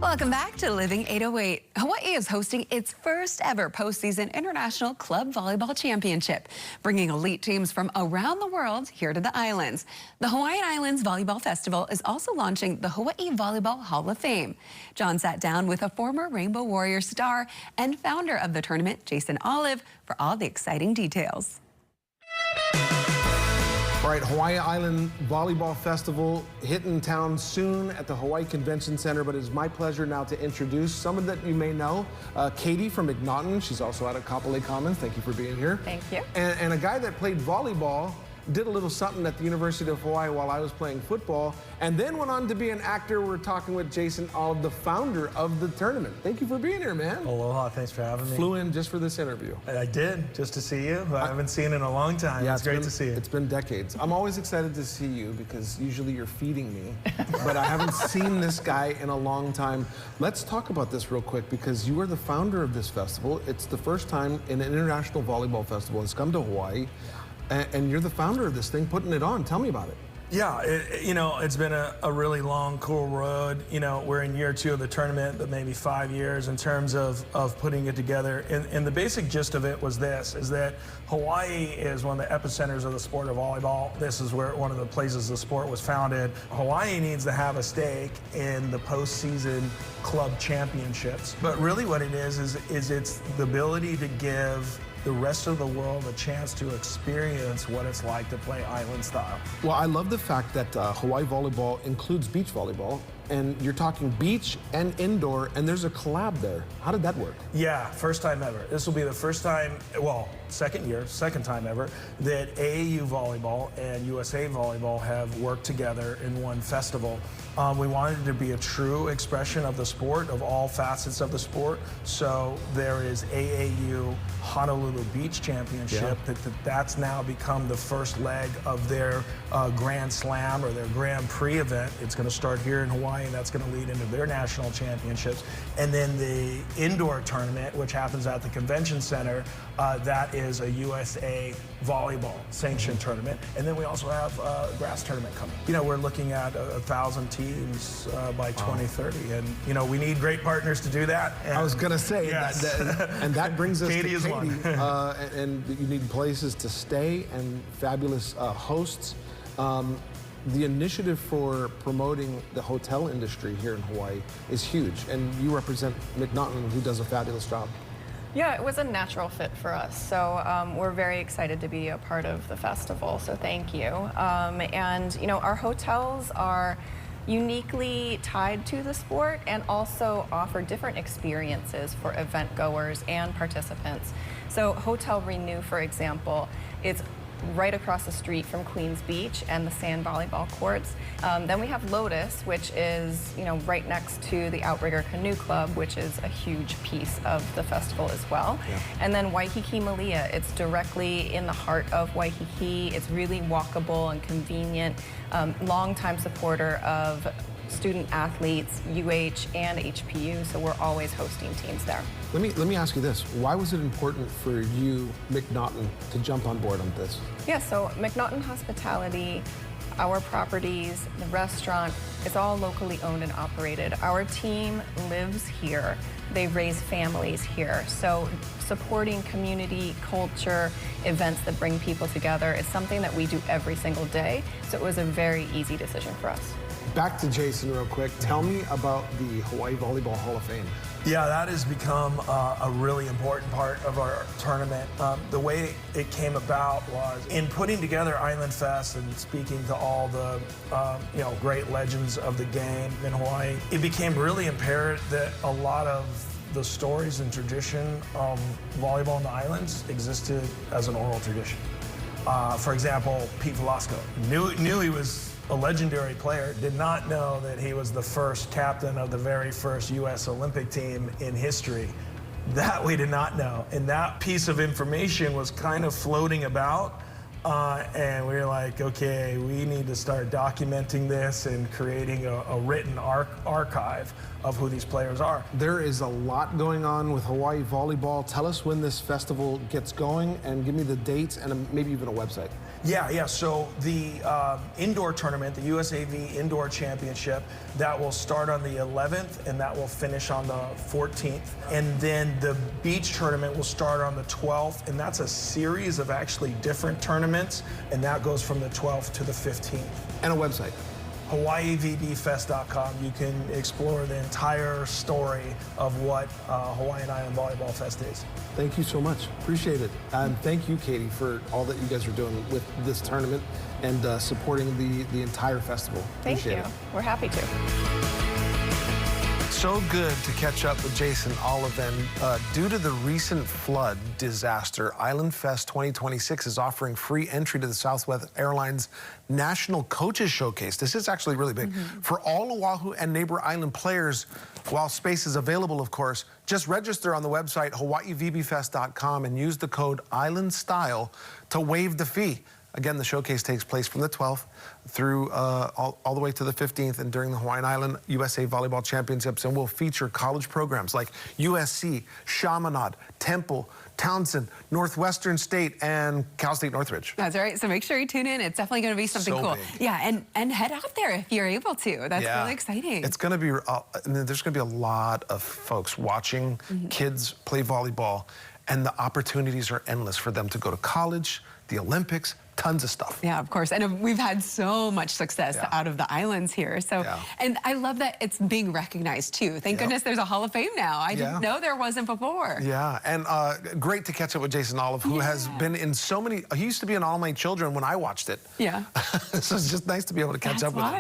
Welcome back to Living 808. Hawaii is hosting its first ever postseason International Club Volleyball Championship, bringing elite teams from around the world here to the islands. The Hawaiian Islands Volleyball Festival is also launching the Hawaii Volleyball Hall of Fame. John sat down with a former Rainbow Warrior star and founder of the tournament, Jason Olive, for all the exciting details. All right, Hawaii Island Volleyball Festival hitting town soon at the Hawaii Convention Center, but it's my pleasure now to introduce someone that you may know, Katie from McNaughton. She's also out at Kapolei Commons. Thank you for being here. Thank you. And a guy that played volleyball, did a little something at the University of Hawaii while I was playing football, and then went on to be an actor. We're talking with Jason Olive, the founder of the tournament. Thank you for being here, man. Aloha, thanks for having me. Flew in just for this interview. I did, just to see you. I haven't seen in a long time. Yeah, it's great to see you. It's been decades. I'm always excited to see you because usually you're feeding me, but I haven't seen this guy in a long time. Let's talk about this real quick because you are the founder of this festival. It's the first time an international volleyball festival has come to Hawaii. And you're the founder of this thing, putting it on. Tell me about it. Yeah, it's been a really long, cool road. We're in year 2 of the tournament, but maybe 5 years in terms of putting it together. And the basic gist of it was this, is that Hawaii is one of the epicenters of the sport of volleyball. This is where one of the places the sport was founded. Hawaii needs to have a stake in the postseason club championships. But really what it is it's the ability to give the rest of the world a chance to experience what it's like to play island style. Well, I love the fact that Hawaii volleyball includes beach volleyball, and you're talking beach and indoor, and there's a collab there. How did that work? Yeah, first time ever. This will be the first time, well, second time ever, that AAU volleyball and USA volleyball have worked together in one festival. We wanted it to be a true expression of the sport, of all facets of the sport. So there is AAU Honolulu Beach Championship. Yeah. That's now become the first leg of their Grand Slam or their Grand Prix event. It's going to start here in Hawaii, and that's going to lead into their national championships. And then the indoor tournament, which happens at the convention center, that is a USA volleyball sanctioned tournament. And then we also have a grass tournament coming. We're looking at 1,000 teams by 2030. And, we need great partners to do that. And I was going to say, yes. and that brings us Katie to is Katie. one. And you need places to stay and fabulous hosts. The initiative for promoting the hotel industry here in Hawaii is huge, and you represent McNaughton, who does a fabulous job. Yeah, it was a natural fit for us. So we're very excited to be a part of the festival, so thank you. Our hotels are uniquely tied to the sport and also offer different experiences for event goers and participants. So Hotel Renew, for example, it's right across the street from Queens Beach and the sand volleyball courts. Then we have Lotus, which is right next to the Outrigger Canoe Club, which is a huge piece of the festival as well. Yeah. And then Waiheke Malia, it's directly in the heart of Waiheke. It's really walkable and convenient. Longtime supporter of student athletes, UH and HPU, so we're always hosting teams there. Let me ask you this. Why was it important for you, McNaughton, to jump on board on this? Yeah, so McNaughton Hospitality, our properties, the restaurant, it's all locally owned and operated. Our team lives here. They raise families here. So supporting community, culture, events that bring people together is something that we do every single day. So it was a very easy decision for us. Back to Jason real quick. Tell me about the Hawaii Volleyball Hall of Fame. Yeah, that has become a really important part of our tournament. The way it came about was in putting together Island Fest and speaking to all the great legends of the game in Hawaii. It became really apparent that a lot of the stories and tradition of volleyball in the islands existed as an oral tradition. For example, Pete Velasco knew he was a legendary player, did not know that he was the first captain of the very first U.S. Olympic team in history. That we did not know. And that piece of information was kind of floating about. And we were like, okay, we need to start documenting this and creating a written archive of who these players are. There is a lot going on with Hawaii volleyball. Tell us when this festival gets going and give me the dates and maybe even a website. Yeah. So the indoor tournament, the USAV Indoor Championship, that will start on the 11th and that will finish on the 14th. And then the beach tournament will start on the 12th, and that's a series of actually different tournaments, and that goes from the 12th to the 15th. And a website. HawaiiVBFest.com. You can explore the entire story of what Hawaiian Island Volleyball Fest is. Thank you so much. Appreciate it. And thank you, Katie, for all that you guys are doing with this tournament and supporting the entire festival. Thank Appreciate you. it. We're happy to. So good to catch up with Jason Olivan. Due to the recent flood disaster, Island Fest 2026 is offering free entry to the Southwest Airlines National Coaches Showcase. This is actually really big. For all Oahu and neighbor island players, while space is available, of course, just register on the website HawaiiVBFest.com and use the code ISLANDSTYLE to waive the fee. Again, the showcase takes place from the 12th through all the way to the 15th, and during the Hawaiian Island USA Volleyball Championships, and will feature college programs like USC, Chaminade, Temple, Townsend, Northwestern State, and Cal State Northridge. That's right. So make sure you tune in. It's definitely going to be something So cool. big. Yeah, and head out there if you're able to. That's really exciting. It's going to be, there's going to be a lot of folks watching kids play volleyball, and the opportunities are endless for them to go to college, the Olympics, tons of stuff. Yeah, of course. And we've had so much success out of the islands here. So, and I love that it's being recognized too. Thank goodness there's a Hall of Fame now. I didn't know there wasn't before. Yeah, and great to catch up with Jason Olive, who has been in so many, he used to be in All My Children when I watched it. Yeah. So it's just nice to be able to catch up with him.